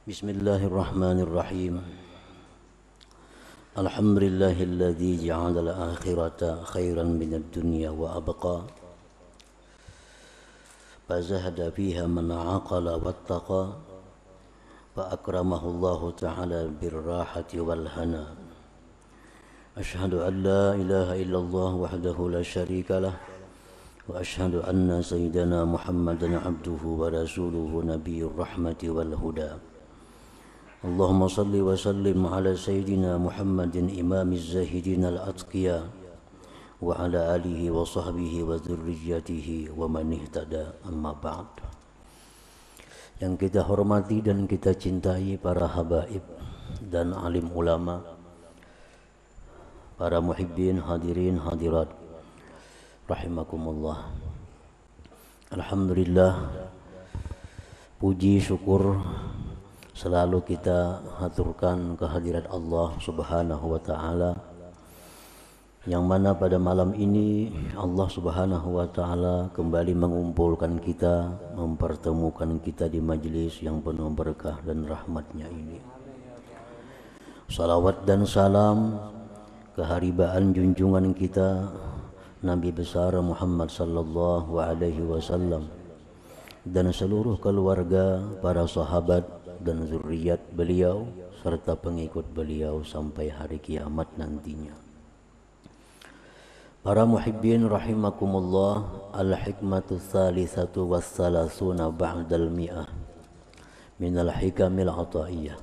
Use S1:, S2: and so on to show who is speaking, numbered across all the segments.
S1: Bismillahirrahmanirrahim. Alhamdulillahilladzi ja'ala al-akhirata khairan minad dunya wa abqa. Fazahada fiha man aqala wattaqa. Fa akramahu Allah ta'ala birrahati wal hana. Ashhadu an la ilaha illallah wahdahu la syarika lah. Wa ashhadu anna sayyidana Muhammadan abduhu wa rasuluhu nabiyyur rahmati wal huda. Allahumma salli wa sallim ala sayyidina Muhammadin imamiz zahidin al-atqiya wa ala alihi wa sahbihi wa dzurriyyatihi wa man ihtada amma ba'd. Yang kita hormati dan kita cintai para habaib dan alim ulama, para muhibbin hadirin hadirat rahimakumullah. Alhamdulillah, puji syukur selalu kita haturkan kehadirat Allah Subhanahu wa ta'ala, yang mana pada malam ini Allah Subhanahu wa ta'ala kembali mengumpulkan kita, mempertemukan kita di majlis yang penuh berkah dan rahmatnya ini. Salawat dan salam keharibaan junjungan kita Nabi besar Muhammad sallallahu alaihi wasallam dan seluruh keluarga, para sahabat dan zuriat beliau serta pengikut beliau sampai hari kiamat nantinya. Para muhibbin rahimakumullah, al-hikmatu tsalitsatu wassalasuna ba'dal mi'ah minal hikamil ataiyah.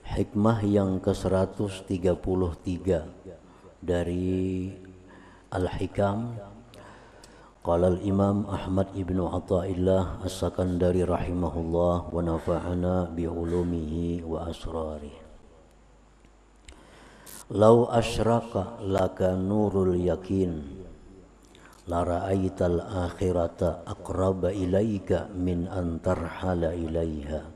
S1: Hikmah yang ke-133 dari al-hikam. Qala al-Imam Ahmad ibnu Athaillah as-Sakandari rahimahullah wa nafa'ana bi ulumihi wa asrarihi. Law asyraka laka nurul yakin la ra'aital akhirata aqraba ilaika min an tarhala ilaiha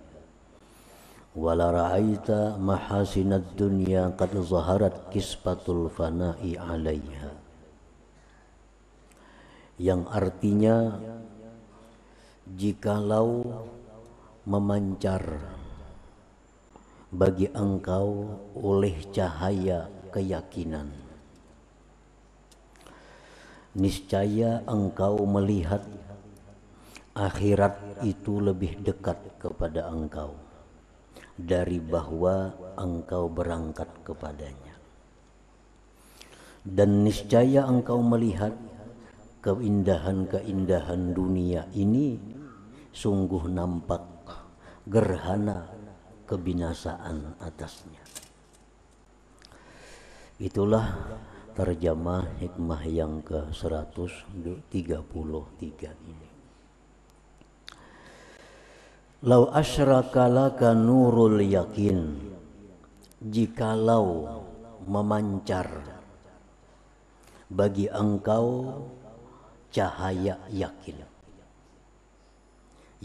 S1: wa la ra'aita mahasinad dunya qad zaharat kispatul fana'i alaiha. Yang artinya, jikalau memancar bagi engkau oleh cahaya keyakinan, niscaya engkau melihat akhirat itu lebih dekat kepada engkau dari bahwa engkau berangkat kepadanya. Dan niscaya engkau melihat keindahan-keindahan dunia ini sungguh nampak gerhana kebinasaan atasnya. Itulah terjemah hikmah yang ke-133 ini. Lau asyraka laka nurul yakin, jikalau memancar bagi engkau cahaya yakin.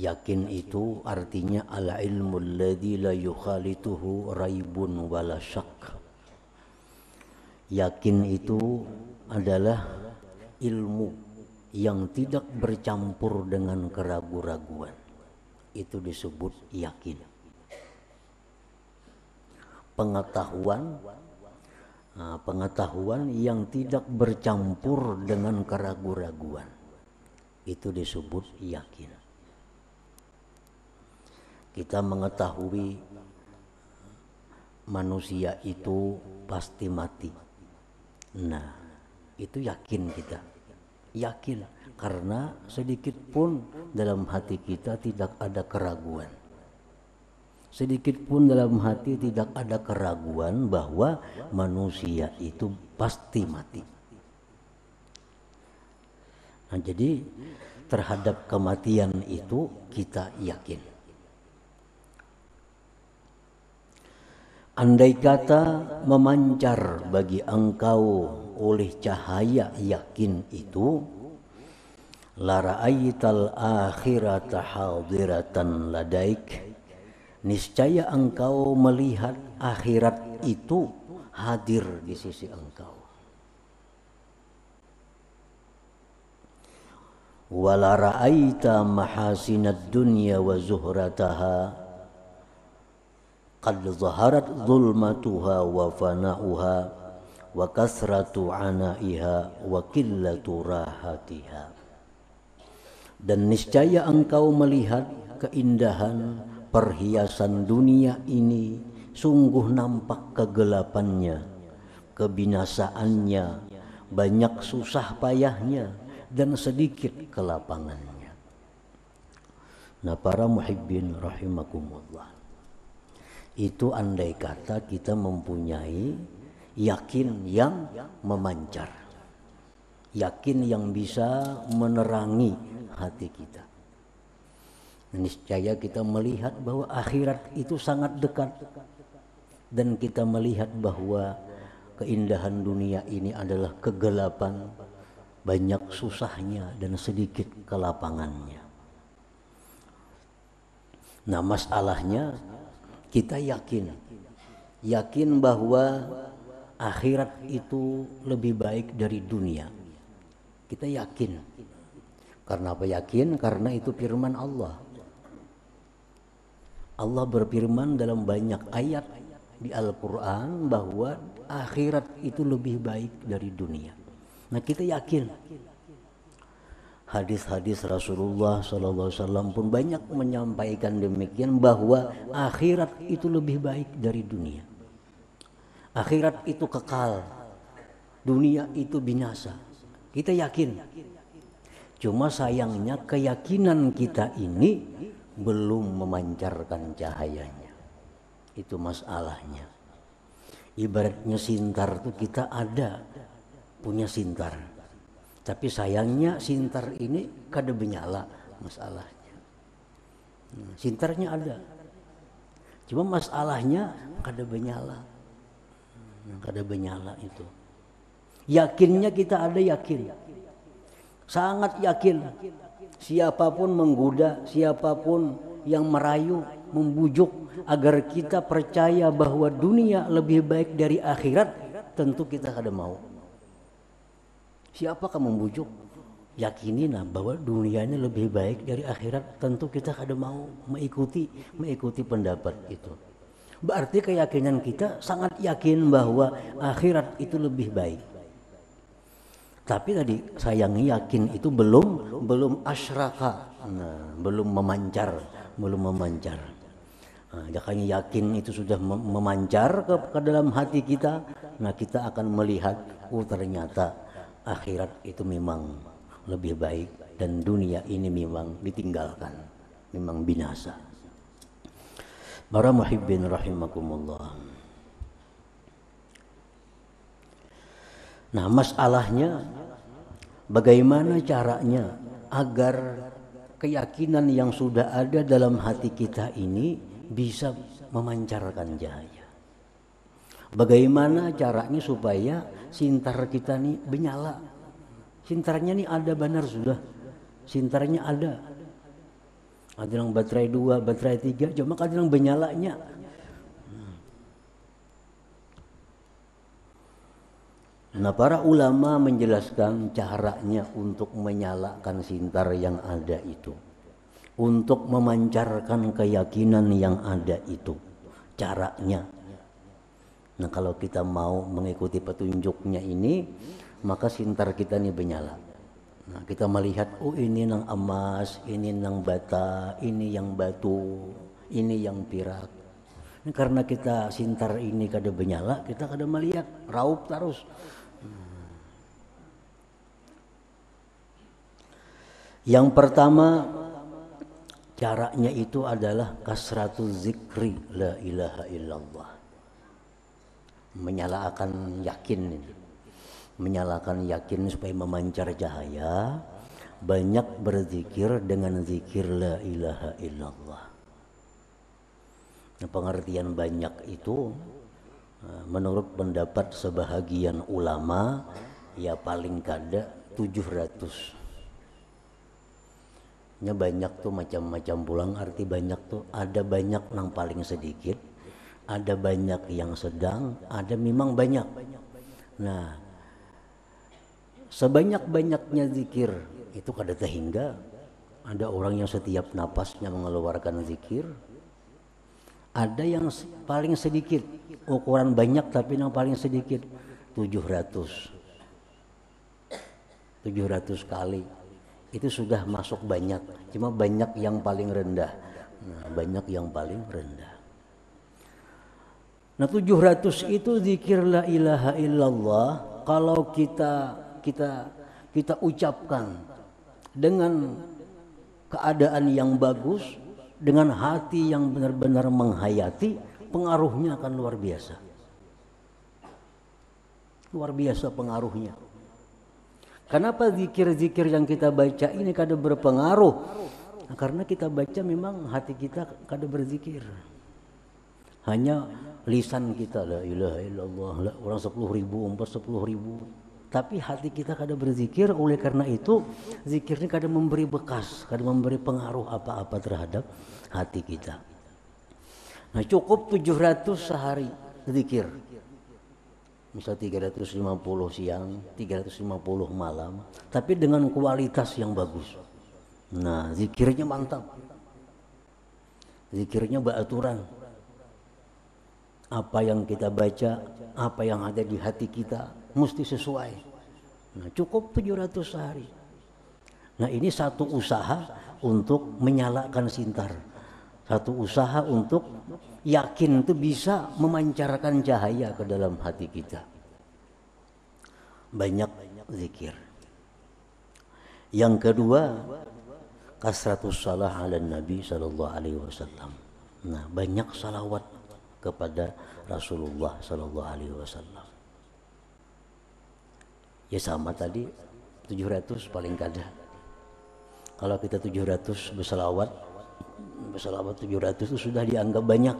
S1: Yakin itu artinya al-ilmu alladzi la yukhalituhu raibun wala syak. Yakin itu adalah ilmu yang tidak bercampur dengan keraguan-raguan. Itu disebut yakin. Pengetahuan yang tidak bercampur dengan keraguan-raguan, itu disebut yakin. Kita mengetahui manusia itu pasti mati. Nah, itu yakin kita. Yakin karena sedikit pun dalam hati kita tidak ada keraguan. Sedikit pun dalam hati tidak ada keraguan bahwa manusia itu pasti mati. Nah, jadi terhadap kematian itu kita yakin. Andai kata memancar bagi engkau oleh cahaya yakin itu, la ra'aital akhirata hadiratan ladaik, niscaya engkau melihat akhirat itu hadir di sisi engkau. Wala ra'aita mahasinad dunya wa zuhrataha, qad zaharat zulmatuha wa fana'uha wa kasratu anaiha wa qillatu rahatiha. Dan niscaya engkau melihat keindahan perhiasan dunia ini, sungguh nampak kegelapannya, kebinasaannya, banyak susah payahnya, dan sedikit kelapangannya. Nah, para muhibbin rahimakumullah, itu andai kata kita mempunyai yakin yang memancar, yakin yang bisa menerangi hati kita. Niscaya kita melihat bahwa akhirat itu sangat dekat, dan kita melihat bahwa keindahan dunia ini adalah kegelapan, banyak susahnya dan sedikit kelapangannya. Nah, masalahnya kita yakin bahwa akhirat itu lebih baik dari dunia. Kita yakin. Karena apa yakin? Karena itu firman Allah. Allah berfirman dalam banyak ayat di Al-Quran bahwa akhirat itu lebih baik dari dunia. Nah, kita yakin. Hadis-hadis Rasulullah SAW pun banyak menyampaikan demikian, bahwa akhirat itu lebih baik dari dunia. Akhirat itu kekal, dunia itu binasa. Kita yakin. Cuma sayangnya keyakinan kita ini belum memancarkan cahayanya. Itu masalahnya. Ibaratnya sintar tuh, kita ada punya sintar, tapi sayangnya sintar ini kada menyala masalahnya. Sintarnya ada, cuma masalahnya kada menyala. Kada menyala itu. Yakinnya kita ada, yakin, sangat yakin. Siapapun menggoda, siapapun yang merayu, membujuk agar kita percaya bahwa dunia lebih baik dari akhirat, tentu kita kada mau. Siapakah membujuk? Yakinina bahwa dunia ini lebih baik dari akhirat, tentu kita kada mau mengikuti pendapat itu. Berarti keyakinan kita sangat yakin bahwa akhirat itu lebih baik. Tapi tadi sayangnya yakin itu belum asyraka, belum memancar. Makanya yakin itu sudah memancar ke dalam hati kita. Nah, kita akan melihat, ternyata akhirat itu memang lebih baik dan dunia ini memang ditinggalkan, memang binasa. Para muhibbin rahimakumullah. Nah, masalahnya bagaimana caranya agar keyakinan yang sudah ada dalam hati kita ini bisa memancarkan cahaya. Bagaimana caranya supaya sintar kita nih menyala? Sintarnya nih ada benar sudah. Sintarnya ada. Ada yang baterai 2, baterai 3, cuma ada yang menyalanya. Nah, para ulama menjelaskan caranya untuk menyalakan sintar yang ada itu, untuk memancarkan keyakinan yang ada itu. Caranya, nah, kalau kita mau mengikuti petunjuknya ini, maka sintar kita ini menyala. Nah, kita melihat, oh ini nang emas, ini nang bata, ini yang batu, ini yang pirak. Ini karena kita sintar ini kada menyala, kita kada melihat, raup terus. Yang pertama caranya itu adalah kasratu zikri la ilaha illallah. Menyalakan yakin ini. Menyalakan yakin supaya memancar cahaya, banyak berzikir dengan zikir la ilaha illallah. Nah, pengertian banyak itu menurut pendapat sebahagian ulama ya paling kada 700. Banyak tuh macam-macam pulang, arti banyak tuh ada banyak yang paling sedikit, ada banyak yang sedang, ada memang banyak. Nah, sebanyak-banyaknya zikir itu kada sehingga ada orang yang setiap napasnya mengeluarkan zikir, Ada yang paling sedikit, ukuran banyak tapi yang paling sedikit 700 kali. Itu sudah masuk banyak, cuma banyak yang paling rendah. Nah, banyak yang paling rendah. Nah, 700 itu zikir la ilaha illallah kalau kita ucapkan dengan keadaan yang bagus, dengan hati yang benar-benar menghayati, pengaruhnya akan luar biasa. Luar biasa pengaruhnya. Kenapa zikir-zikir yang kita baca ini kada berpengaruh? Nah, karena kita baca memang hati kita kada berzikir. Hanya lisan kita la ilaha illallah, orang 10.000, 10.000. Tapi hati kita kada berzikir, oleh karena itu zikirnya kada memberi bekas, kada memberi pengaruh apa-apa terhadap hati kita. Nah, cukup 700 sehari zikir. Misal 350 siang, 350 malam, tapi dengan kualitas yang bagus. Nah, zikirnya mantap. Zikirnya beraturan. Apa yang kita baca, apa yang ada di hati kita mesti sesuai. Nah, cukup 700 sehari. Nah, ini satu usaha untuk menyalakan sintar. Satu usaha untuk yakin itu bisa memancarkan cahaya ke dalam hati kita. Banyak zikir. Yang kedua, kasratus salah ala Nabi sallallahu alaihi wasallam. Nah, banyak salawat kepada Rasulullah sallallahu alaihi wasallam. Ya sama tadi 700 paling kada. Kalau kita 700 bersalawat 700 itu sudah dianggap banyak.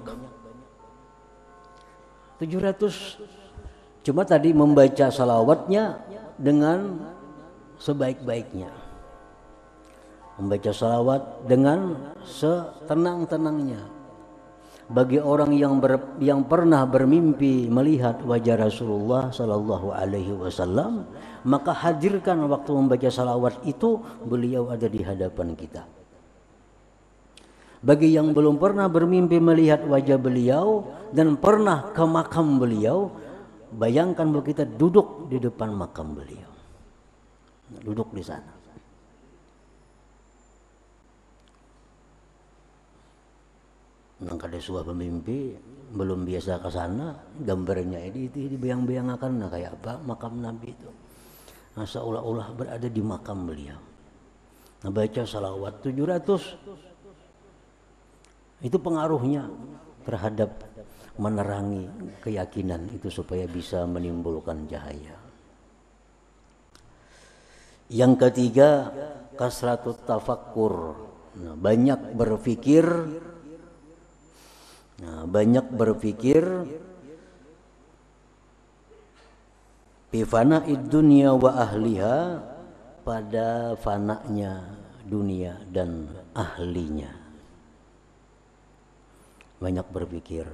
S1: 700 cuma tadi membaca salawatnya dengan sebaik-baiknya. Membaca salawat dengan setenang-tenangnya. Bagi orang yang pernah bermimpi melihat wajah Rasulullah sallallahu alaihi wasallam, maka hadirkan waktu membaca salawat itu beliau ada di hadapan kita. Bagi yang belum pernah bermimpi melihat wajah beliau dan pernah ke makam beliau, bayangkan bahwa kita duduk di depan makam beliau. Duduk di sana. Nang kada suah pemimpi belum biasa ke sana, gambarnya itu dibayang-bayang akan nah kayak apa makam Nabi itu. Nah, seolah-olah berada di makam beliau. Nah, baca salawat 700 itu pengaruhnya terhadap menerangi keyakinan itu supaya bisa menimbulkan cahaya. Yang ketiga, kasratut tafakkur. Nah, banyak berpikir. Nah, banyak berpikir bifana'id dunya wa ahliha, pada fananya dunia dan ahlinya. Banyak berpikir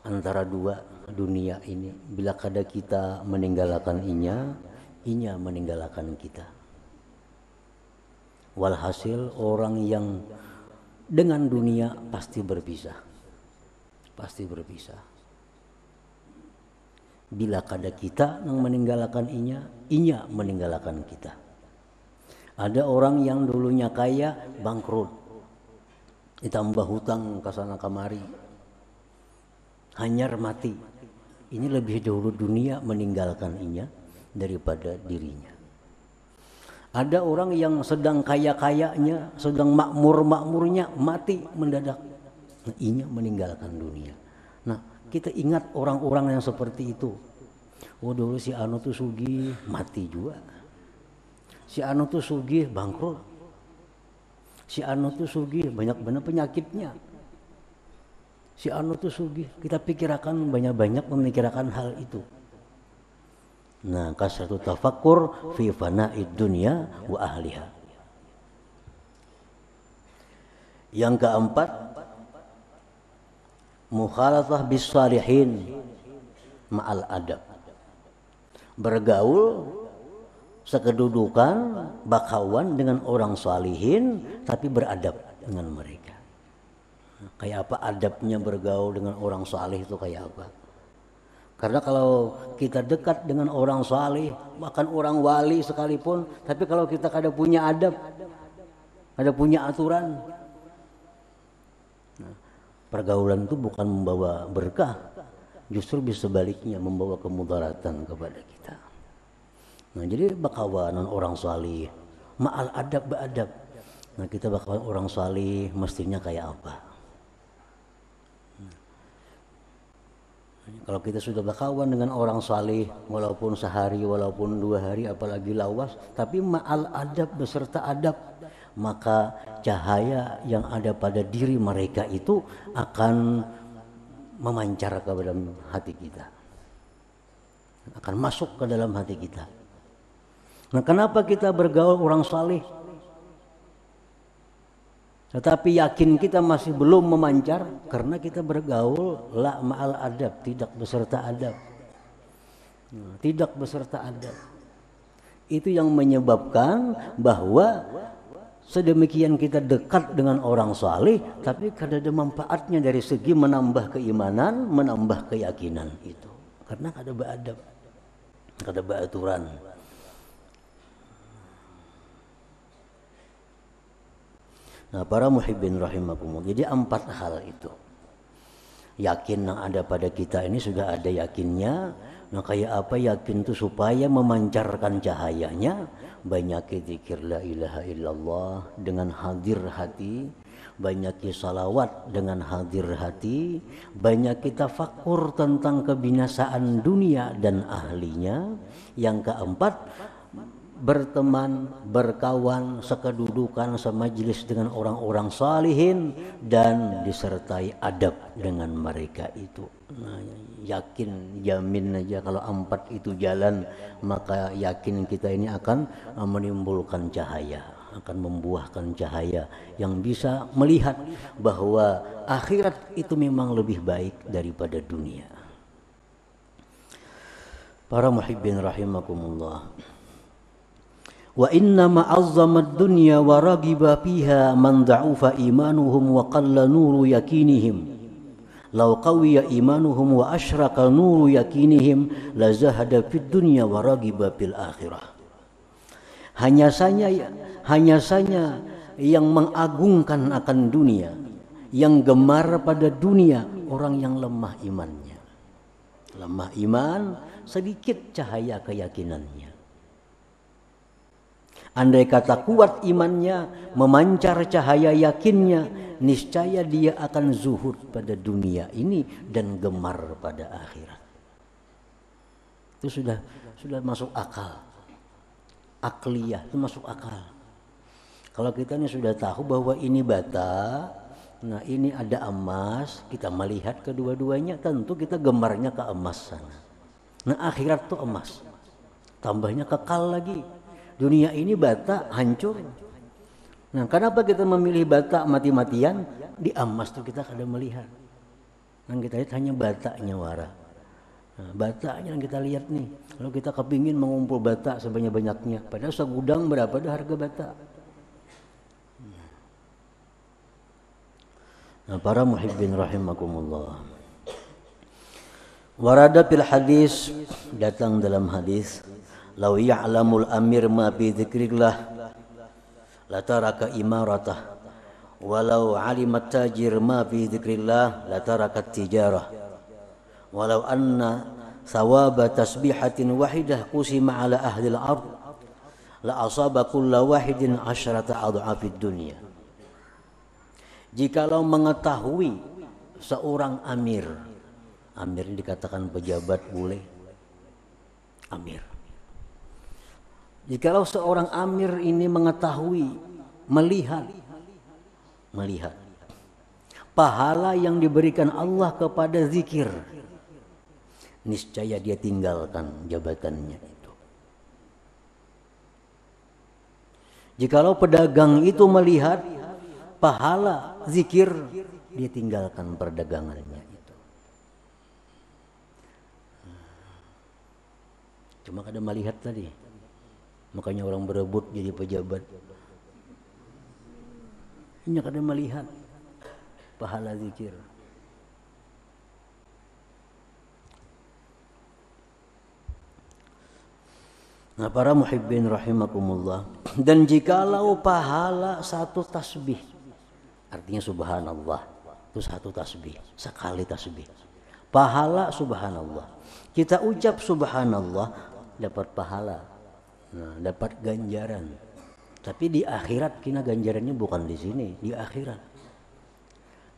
S1: antara dua dunia ini. Bila kada kita meninggalkan inya meninggalkan kita. Walhasil orang yang dengan dunia pasti berpisah. Bila kada kita yang meninggalkan inya meninggalkan kita. Ada orang yang dulunya kaya bangkrut, ditambah hutang kesana kemari, hanyar mati. Ini lebih dahulu dunia meninggalkan inya daripada dirinya. Ada orang yang sedang kaya-kayanya, sedang makmur-makmurnya, mati mendadak. Nah, inya meninggalkan dunia. Nah, kita ingat orang-orang yang seperti itu. Oh, dulu si anu tuh sugih, mati juga. Si anu tuh sugih, bangkrut. Si anu tuh sugih, banyak benar penyakitnya. Si anu tuh sugih, kita pikirkan banyak-banyak memikirkan hal itu. Nah, kasratu tafakkur fi fana'id dunya wa ahliha. Yang keempat, mukhalatah bis salihin ma'al adab. Bergaul sekedudukan bakawan dengan orang salihin tapi beradab. dengan mereka. Kayak apa adabnya bergaul dengan orang saleh itu kayak apa? Karena kalau kita dekat dengan orang saleh, bahkan orang wali sekalipun, tapi kalau kita kada punya adab, kada punya aturan, pergaulan itu bukan membawa berkah, justru bisa sebaliknya membawa kemudaratan kepada kita. Nah, jadi bakawanan orang saleh, ma'al adab beadab. Nah, kita bakawan orang saleh mestinya kayak apa? Kalau kita sudah berkawan dengan orang saleh, walaupun sehari, walaupun 2 hari, apalagi lawas, tapi ma'al adab beserta adab, maka cahaya yang ada pada diri mereka itu akan memancar ke dalam hati kita, akan masuk ke dalam hati kita. Nah, kenapa kita bergaul orang saleh? Tetapi yakin kita masih belum memancar karena kita bergaul la ma'al adab, tidak beserta adab. Tidak beserta adab. Itu yang menyebabkan bahwa sedemikian kita dekat dengan orang saleh, tapi kada ada manfaatnya dari segi menambah keimanan, menambah keyakinan itu. Karena kada beradab, kada beraturan. Nah, para muhibbin rahimakumullah. Jadi 4 hal itu. Yakin yang ada pada kita ini sudah ada yakinnya. Nah, kayak apa yakin itu supaya memancarkan cahayanya? Banyak zikir la ilaha illallah dengan hadir hati, banyak salawat dengan hadir hati, banyak kita tafakur tentang kebinasaan dunia dan ahlinya. Yang keempat, berteman, berkawan, sekedudukan, semajlis dengan orang-orang salihin dan disertai adab dengan mereka itu. Nah, yakin, jamin aja kalau 4 itu jalan, maka yakin kita ini akan menimbulkan cahaya, akan membuahkan cahaya yang bisa melihat bahwa akhirat itu memang lebih baik daripada dunia. Para muhibbin rahimakumullah. Wa inna ma'azzamad dunya wa ragiba fiha man da'ufa imanuhum wa qalla nuru yakinihim. Law qawiya imanuhum wa ashraka nuru yakinihim la zahada fid dunya wa ragiba fil akhirah. Hanya saja yang mengagungkan akan dunia, yang gemar pada dunia, orang yang lemah imannya. Lemah iman, sedikit cahaya keyakinannya. Andai kata kuat imannya, memancar cahaya yakinnya, niscaya dia akan zuhud pada dunia ini dan gemar pada akhirat. Itu sudah masuk akal. Akliyah itu masuk akal. Kalau kita ini sudah tahu bahwa ini bata, nah ini ada emas, kita melihat kedua-duanya, tentu kita gemarnya ke emas sana. Nah, akhirat itu emas, tambahnya kekal lagi. Dunia ini bata, hancur. Nah, kenapa kita memilih bata mati-matian? Di emas tuh kita kada melihat. Yang kita lihat hanya batanya wara. Nah, batanya yang kita lihat nih. Kalau kita kepingin mengumpul bata sebanyak-banyaknya, padahal segudang berapa dah harga bata. Nah, para muhibbin rahimakumullah. Warada fil hadis, datang dalam hadis, lau ya'lamul amir ma bi dzikrillah la taraka imaratah walau alimat tajir ma bi dzikrillah la taraka tijarah walau anna thawaba tasbihatin wahidah qusima ala ahli al-ard la asaba kulla wahidin asyrata adhafid dunya. Jikalau mengetahui seorang amir ini dikatakan pejabat boleh, amir. Jikalau seorang amir ini mengetahui, melihat pahala yang diberikan Allah kepada zikir, niscaya dia tinggalkan jabatannya itu. Jikalau pedagang itu melihat pahala zikir, dia tinggalkan perdagangannya itu. Cuma kada melihat tadi, makanya orang berebut jadi pejabat. Nya kada melihat pahala zikir. Nah, para muhibbin rahimakumullah, dan jikalau pahala satu tasbih, artinya subhanallah, itu satu tasbih, sekali tasbih, pahala subhanallah, kita ucap subhanallah dapat pahala, nah, dapat ganjaran. Tapi di akhirat kina ganjarannya bukan di sini, di akhirat.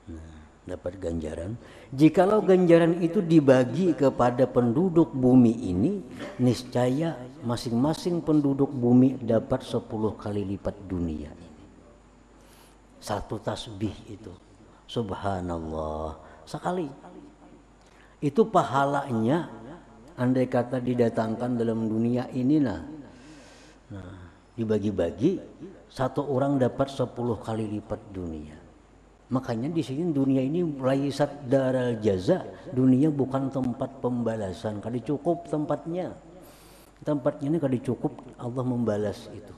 S1: Nah, dapat ganjaran. Jikalau ganjaran itu dibagi kepada penduduk bumi ini, niscaya masing-masing penduduk bumi dapat 10 kali lipat dunia ini. Satu tasbih itu, subhanallah, sekali. Itu pahalanya, andai kata didatangkan dalam dunia ini, nah dibagi-bagi, satu orang dapat 10 kali lipat dunia. Makanya di sini dunia ini laisat daral jaza, dunia bukan tempat pembalasan, kada cukup tempatnya. Tempatnya ini kada cukup Allah membalas itu.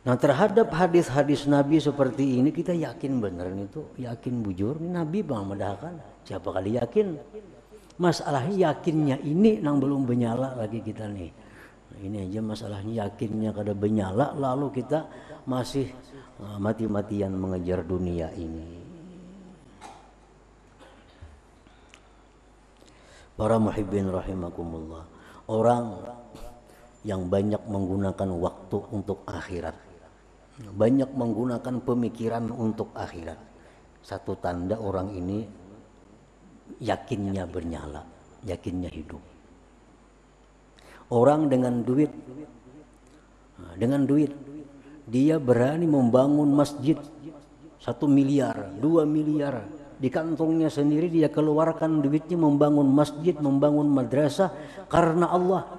S1: Nah, terhadap hadis-hadis Nabi seperti ini kita yakin benar itu, yakin bujur ini Nabi bang medahkan. Siapa kali yakin? Masalahnya yakinnya ini nang belum benyala lagi kita nih. Nah, ini aja masalahnya yakinnya kada benyala, lalu kita masih mati-matian mengejar dunia ini. Para muhibbin rahimakumullah, orang yang banyak menggunakan waktu untuk akhirat, banyak menggunakan pemikiran untuk akhirat, satu tanda orang ini yakinnya bernyala, yakinnya hidup. Orang dengan duit dia berani membangun masjid 1 miliar, 2 miliar. Di kantongnya sendiri dia keluarkan duitnya membangun masjid, membangun madrasah karena Allah,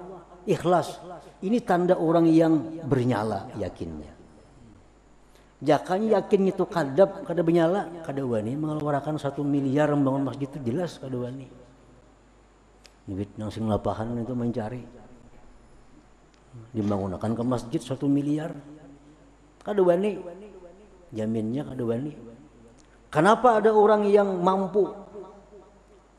S1: ikhlas. Ini tanda orang yang bernyala yakinnya. Jakanya yakin itu kada bernyala, kada wani mengeluarkan 1 miliar membangun masjid itu jelas kada wani. Duit yang sing lapahan itu mencari. Dibangunkan ke masjid 1 miliar. Kada wani, jaminnya kada wani. Kenapa ada orang yang mampu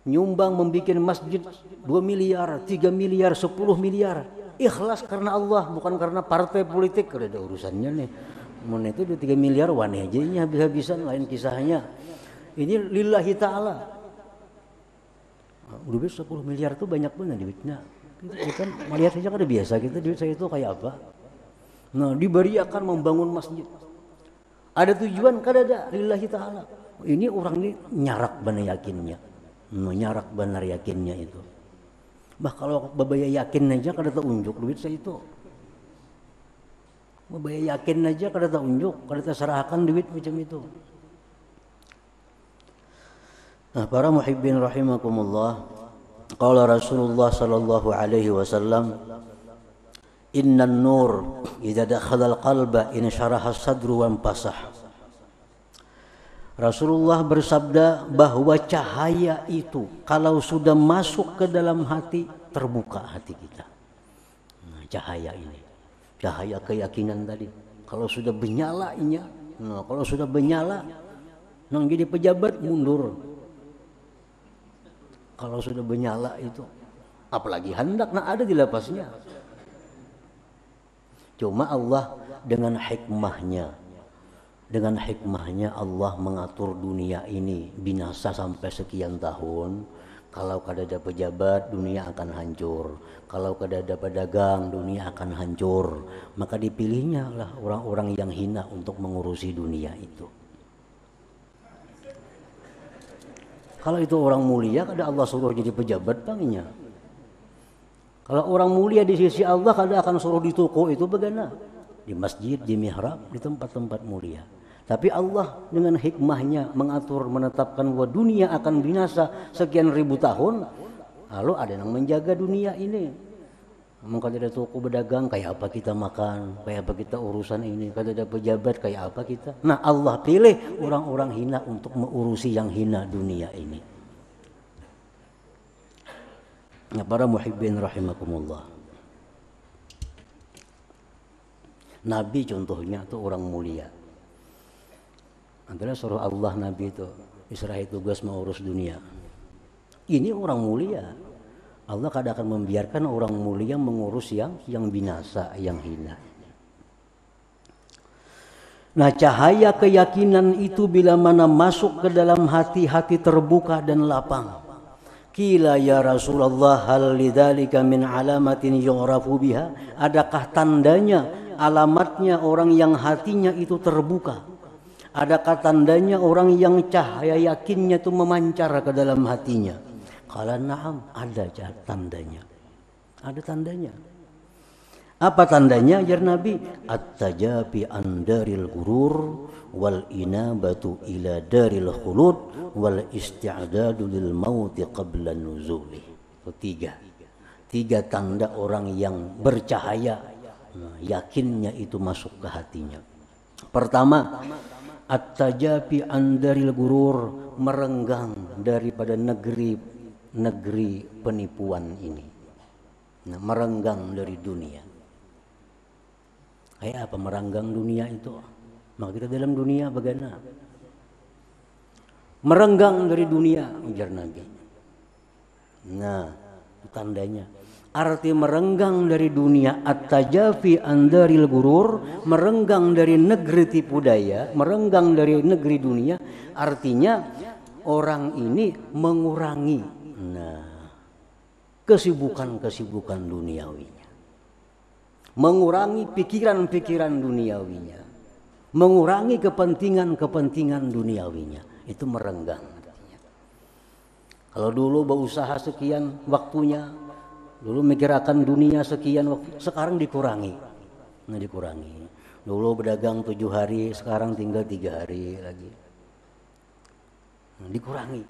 S1: nyumbang membuat masjid 2 miliar, 3 miliar, 10 miliar, ikhlas karena Allah, bukan karena partai politik. Kada ada urusannya nih. Mun itu 2-3 miliar wani aja ini habis-habisan, lain kisahnya. Ini lillahi ta'ala. Duit 10 miliar itu banyak benar duitnya. Kita melihat saja kada biasa kita duit saya itu kayak apa. Nah, diberiakan membangun masjid. Ada tujuan kada ada lillahi ta'ala. Ini orang ini nyarak benar yakinnya. Nyarak benar yakinnya itu. Bah kalau babaya yakin aja kada taunjuk duit saya itu. Babaya yakin aja kada taunjuk, kada terserahkan duit macam itu. Nah, para muhibbin rahimakumullah, qala Rasulullah sallallahu alaihi wasallam, innan nur idza dakhala al-qalba in syaraha as-sadru wa pasah. Rasulullah bersabda bahwa cahaya itu kalau sudah masuk ke dalam hati, terbuka hati kita. Nah, cahaya ini, cahaya keyakinan tadi, kalau sudah benyalanya, nah kalau sudah benyala, nang jadi pejabat mundur. Kalau sudah benyala itu, apalagi hendak nah ada di lapasnya. Cuma Allah dengan hikmahnya Allah mengatur dunia ini binasa sampai sekian tahun. Kalau kada ada pejabat, dunia akan hancur. Kalau kada ada pedagang, dunia akan hancur. Maka dipilihnya lah orang-orang yang hina untuk mengurusi dunia itu. Kalau itu orang mulia, kada Allah suruh jadi pejabat panginya. Kalau orang mulia di sisi Allah, kada akan suruh di toko itu bagaimana? Di masjid, di mihrab, di tempat-tempat mulia. Tapi Allah dengan hikmahnya mengatur, menetapkan bahwa dunia akan binasa sekian ribu tahun. Lalu ada yang menjaga dunia ini. Mungkin ada toko berdagang, kayak apa kita makan, kayak apa kita urusan ini. Kalau ada pejabat, kayak apa kita. Nah, Allah pilih orang-orang hina untuk mengurusi yang hina dunia ini. Nah, para muhibbin rahimakumullah. Nabi contohnya itu orang mulia. Antara suruh Allah Nabi itu Israel tugas mengurus dunia. Ini orang mulia. Allah kadang akan membiarkan orang mulia mengurus yang binasa, yang hina. Nah, cahaya keyakinan itu bila mana masuk ke dalam hati terbuka dan lapang. Qila ya Rasulullah hal lidzalika min alamatin yu'rafu biha? Adakah tandanya, alamatnya orang yang hatinya itu terbuka? Adakah tandanya orang yang cahaya yakinnya itu memancar ke dalam hatinya? Qala na'am, ada tandanya. Ada tandanya. Apa tandanya ya Nabi? At-tajabi an daril gurur wal inabatu ila daril khulud wal isti'dadu lil mauti qabla nuzuli. Tiga tanda orang yang bercahaya, yakinnya itu masuk ke hatinya. Pertama, at-tajabi an daril gurur, merenggang daripada negeri penipuan ini. Nah, merenggang dari dunia. Kayak apa merenggang dunia itu? Maka kita dalam dunia bagaimana? Merenggang dari dunia, ujar Nabi. Nah, tandanya. Arti merenggang dari dunia, at-tajafi andaril gurur, merenggang dari negeri tipu daya, merenggang dari negeri dunia, artinya orang ini mengurangi kesibukan duniawinya. Mengurangi pikiran-pikiran duniawinya, mengurangi kepentingan duniawinya, itu merenggang. Kalau dulu berusaha sekian waktunya, dulu mikirkan dunia sekian waktu, sekarang dikurangi. Nah, dikurangi. Dulu berdagang 7 hari, sekarang tinggal 3 hari lagi. Nah, dikurangi.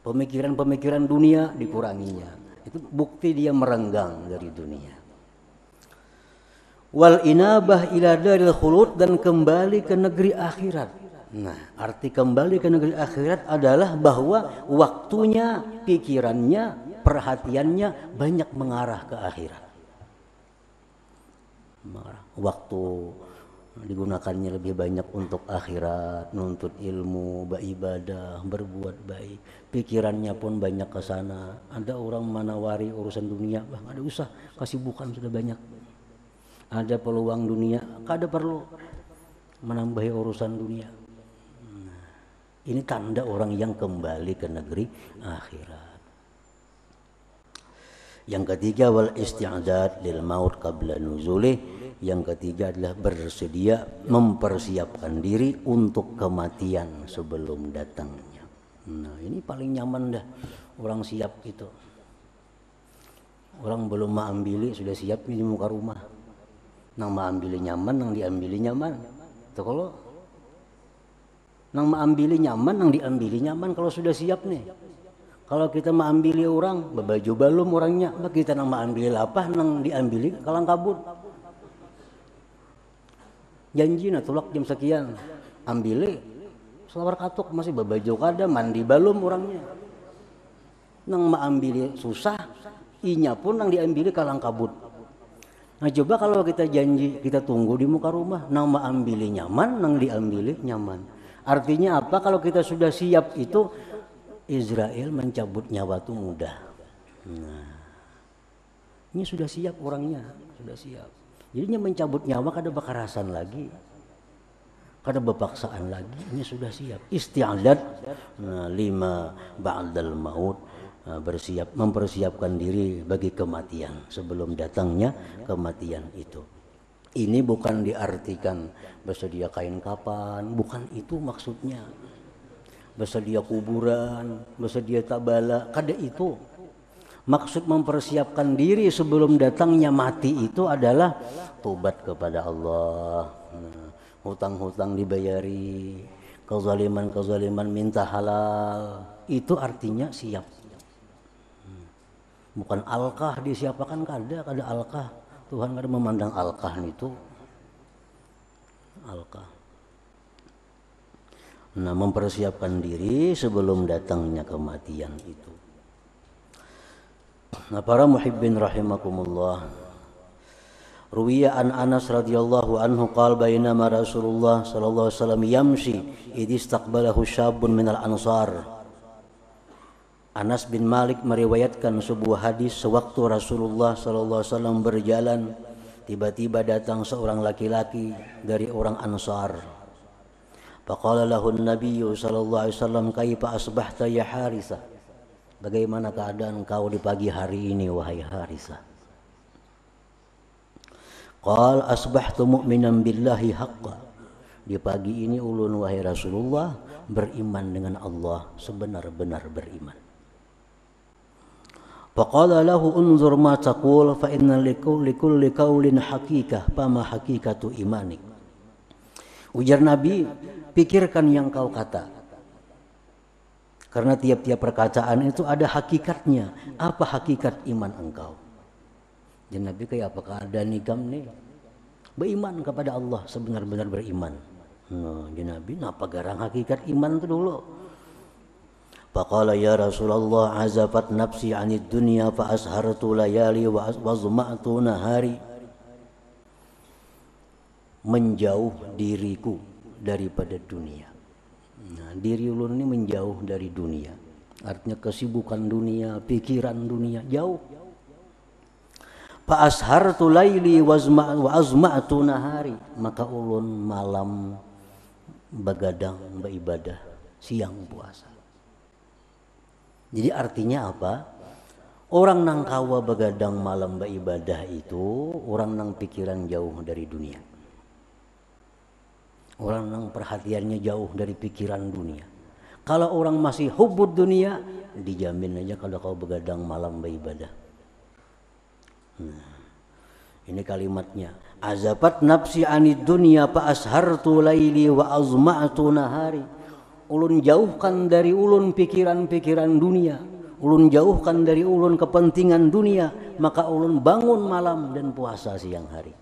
S1: Pemikiran dunia dikuranginya. Itu bukti dia merenggang dari dunia. Wal inabah ila daril khulud, dan kembali ke negeri akhirat. Nah, arti kembali ke negeri akhirat adalah bahwa waktunya, pikirannya, perhatiannya banyak mengarah ke akhirat. Waktu digunakannya lebih banyak untuk akhirat, nuntut ilmu, beribadah, berbuat baik. Pikirannya pun banyak ke sana. Ada orang menawari urusan dunia, nggak ada usah, kesibukan sudah banyak. Ada peluang dunia, kada perlu menambahi urusan dunia. Nah, ini tanda orang yang kembali ke negeri akhirat. Yang ketiga, wal isti'dad lil maut qabla nuzulih. Yang ketiga adalah bersedia, mempersiapkan diri untuk kematian sebelum datangnya. Nah, ini paling nyaman dah orang siap itu. Orang belum mengambil sudah siap di muka rumah. Nang maambili nyaman, nang diambili nyaman. Itu kalau nang maambili nyaman, nang diambili nyaman kalau sudah siap nih. Kalau kita maambili orang, baju balum orangnya, kita nang maambili lapah, nang diambili kalang kabut. Janji na tulak jam sekian, ambili selawar katuk masih baju kada, mandi balum orangnya. Nang maambili susah, inya pun nang diambili kalang kabut. Nah, coba kalau kita janji, kita tunggu di muka rumah, nang maambili nyaman, nang diambili nyaman. Artinya apa? Kalau kita sudah siap itu, Israel mencabut nyawa itu mudah. Nah, ini sudah siap orangnya, sudah siap. Jadinya mencabut nyawa kada bekerasan lagi, kada bepaksaan lagi, ini sudah siap. Isti'dad lima ba'dal maut. Bersiap, mempersiapkan diri bagi kematian sebelum datangnya kematian itu. Ini bukan diartikan bersedia kain kapan, bukan itu maksudnya. Bersedia kuburan, bersedia tabala, kada itu. Maksud mempersiapkan diri sebelum datangnya mati itu adalah tobat kepada Allah, hutang-hutang dibayari, kezaliman minta halal. Itu artinya siap. Bukan alkah disiapakan, kada alkah. Tuhan kada memandang alkah itu. Alkah. Nah, mempersiapkan diri sebelum datangnya kematian itu. Nah, para muhibbin rahimakumullah. Ruwiya an Anas radhiyallahu anhu qala bainama Rasulullah sallallahu alaihi wasallam yamshi idh istaqbalahu syabun minal ansar. Anas bin Malik meriwayatkan sebuah hadis sewaktu Rasulullah sallallahu alaihi wasallam berjalan, tiba-tiba datang seorang laki-laki dari orang Ansar. Faqala lahu an-nabiy sallallahu alaihi wasallam kaifa asbahta ya Haritsah? Bagaimana keadaan kau di pagi hari ini wahai Haritsah? Qal asbahtu mu'minan billahi haqqan. Di pagi ini ulun wahai Rasulullah beriman dengan Allah sebenar-benar beriman. Faqala lahu unzur ma taqul fa inna likulli qaulin haqiqah fama haqiqatu imanik. Ujar Nabi, pikirkan yang kau kata. Karena tiap-tiap perkataan itu ada hakikatnya. Apa hakikat iman engkau? Dan Nabi kayak apa keadaan nikam nih? Beriman kepada Allah sebenar-benar beriman. Nabi napa garang hakikat iman itu dulu. Faqala ya Rasulullah azafat nafsi 'anid dunya fa ashartu layali wa azma'tu nahari. Menjauh diriku daripada dunia. Diri ulun ini menjauh dari dunia. Artinya kesibukan dunia, pikiran dunia jauh. Fa ashartu laili wa azma'tu nahari, maka ulun malam begadang beribadah, siang puasa. Jadi artinya apa? Orang nang kawa begadang malam beribadah itu orang nang pikiran jauh dari dunia. Orang nang perhatiannya jauh dari pikiran dunia. Kalau orang masih hubud dunia, dijamin aja kalau kau begadang malam beribadah. Ini kalimatnya. Azabat nafsi 'anid dunya fa ashartu laili wa azma'tu nahari. Ulun jauhkan dari ulun pikiran-pikiran dunia. Ulun jauhkan dari ulun kepentingan dunia, maka ulun bangun malam dan puasa siang hari.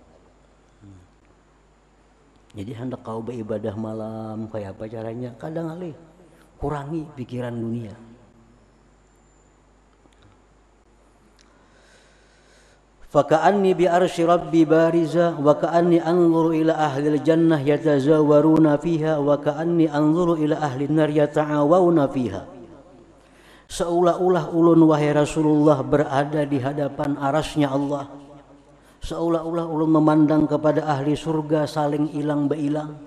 S1: Jadi hendak kau beribadah malam kayak apa caranya? Kadang kali kurangi pikiran dunia. Faka'anni bi arsy rabbi bariza wa ka'anni anzuru ila ahli al-jannah yatazawaruna fiha wa ka'anni anzuru ila ahli an-nar yata'awuna fiha. Seolah-olah ulun wahai Rasulullah berada di hadapan arasnya Allah. Seolah-olah ulun memandang kepada ahli surga saling ilang beilang.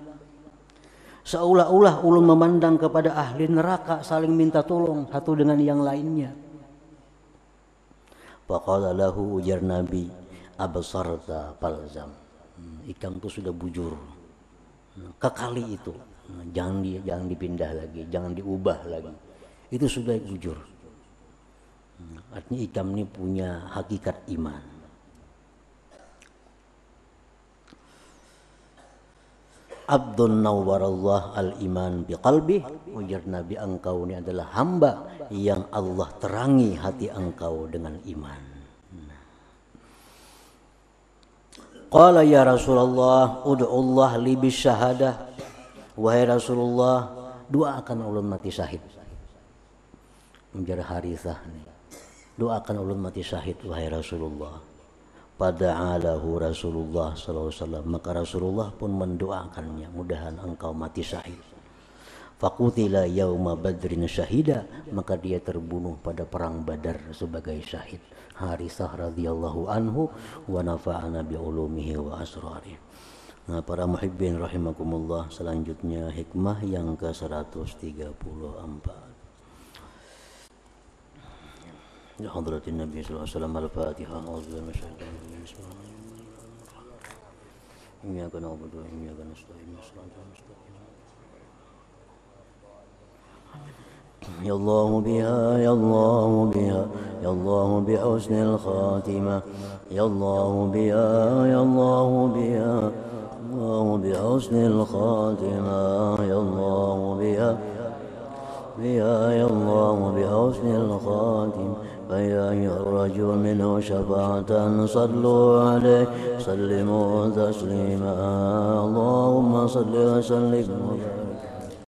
S1: Seolah-olah ulun memandang kepada ahli neraka saling minta tolong satu dengan yang lainnya. Faqala lahu ujar Nabi absarta falzam. Ikam itu sudah bujur. Kekali itu. Jangan dipindah lagi, jangan diubah lagi. Itu sudah bujur. Artinya ikam ini punya hakikat iman. Abdun nawwarallah al-iman biqalbih. Ujar Nabi, engkau ini adalah hamba yang Allah terangi hati engkau dengan iman. Qala ya Rasulullah ud'ullah li bisyahadah. Wahai Rasulullah, doakan ulun mati syahid. Ujar Haritsah nih. Doakan ulun mati syahid wahai Rasulullah. Pada'alahu Rasulullah sallallahu alaihi wasallam, maka Rasulullah pun mendoakannya, mudahan engkau mati syahid. Faqutila yauma badrin syahida, maka dia terbunuh pada perang Badar sebagai syahid. Haritsah radhiyallahu anhu wa nafa'ana bi ulumihi wa asrarihi. Nah, para muhibbin rahimakumullah, selanjutnya hikmah yang ke-134. Ya hadratin Nabi sallallahu alaihi wasallam al-Fatihah. A'udzubillahi minasyaitonir rajim. Bismillahirrahmanirrahim. Iyyaka na'budu wa iyyaka nasta'in. Shiratal mustaqim. Ya Allah biha, ya Allah biha, ya Allah bi husnil khatimah. Ya Allah biha, ya Allah biha, ya Allah bi husnil khatimah. Ya Allah biha, ya Allah bi husnil khatimah. فيا يرجو منه شفاعة صلوا عليه سلموا تسليما اللهم صل وسلم